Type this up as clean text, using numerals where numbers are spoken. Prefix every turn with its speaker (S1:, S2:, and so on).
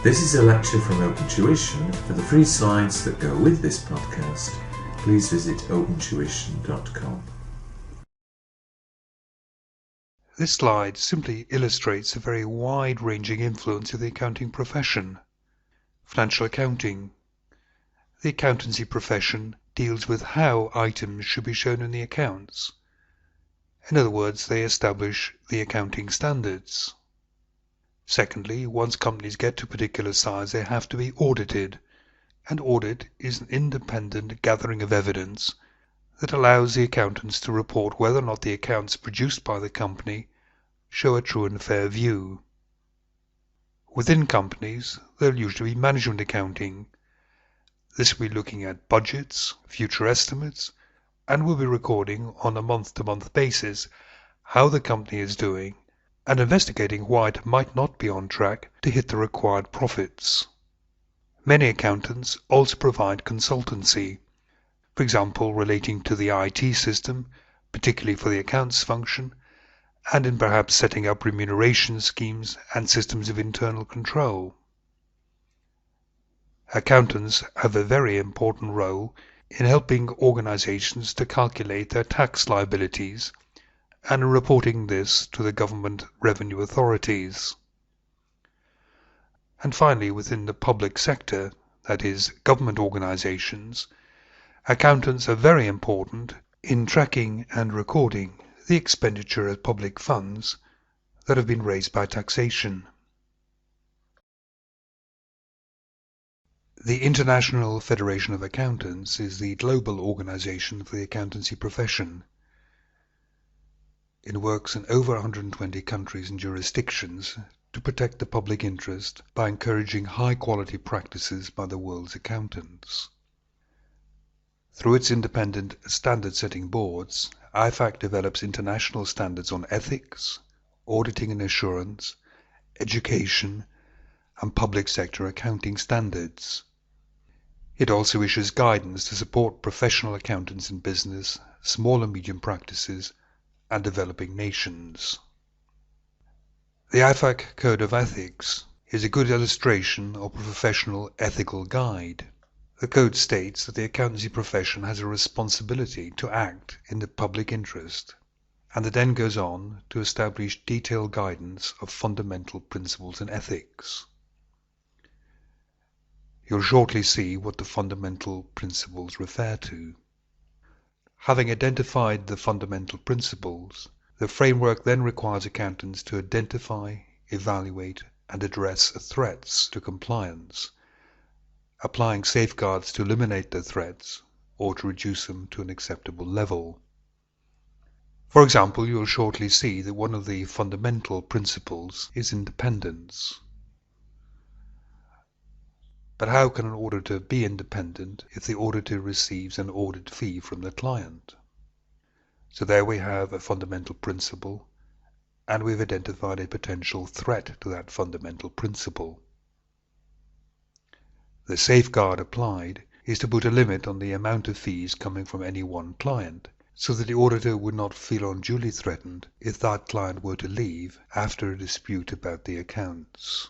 S1: This is a lecture from Open Tuition. For the free slides that go with this podcast, please visit opentuition.com.
S2: This slide simply illustrates a very wide-ranging influence of the accounting profession. Financial accounting. The accountancy profession deals with how items should be shown in the accounts. In other words, they establish the accounting standards. Secondly, once companies get to a particular size, they have to be audited. And audit is an independent gathering of evidence that allows the accountants to report whether or not the accounts produced by the company show a true and fair view. Within companies, there will usually be management accounting. This will be looking at budgets, future estimates, and will be recording on a month-to-month basis how the company is doing and investigating why it might not be on track to hit the required profits. Many accountants also provide consultancy, for example relating to the IT system, particularly for the accounts function, and in perhaps setting up remuneration schemes and systems of internal control. Accountants have a very important role in helping organizations to calculate their tax liabilities and reporting this to the government revenue authorities. And finally, within the public sector, that is, government organizations, accountants are very important in tracking and recording the expenditure of public funds that have been raised by taxation. The International Federation of Accountants is the global organization for the accountancy profession. It works in over 120 countries and jurisdictions to protect the public interest by encouraging high-quality practices by the world's accountants. Through its independent standard-setting boards, IFAC develops international standards on ethics, auditing and assurance, education, and public sector accounting standards. It also issues guidance to support professional accountants in business, small and medium practices, and developing nations. The IFAC Code of Ethics is a good illustration of a professional ethical guide. The code states that the accountancy profession has a responsibility to act in the public interest, and it then goes on to establish detailed guidance of fundamental principles in ethics. You'll shortly see what the fundamental principles refer to. Having identified the fundamental principles, the framework then requires accountants to identify, evaluate, and address threats to compliance, applying safeguards to eliminate the threats or to reduce them to an acceptable level. For example, you will shortly see that one of the fundamental principles is independence. But how can an auditor be independent if the auditor receives an audit fee from the client? So there we have a fundamental principle, and we've identified a potential threat to that fundamental principle. The safeguard applied is to put a limit on the amount of fees coming from any one client, so that the auditor would not feel unduly threatened if that client were to leave after a dispute about the accounts.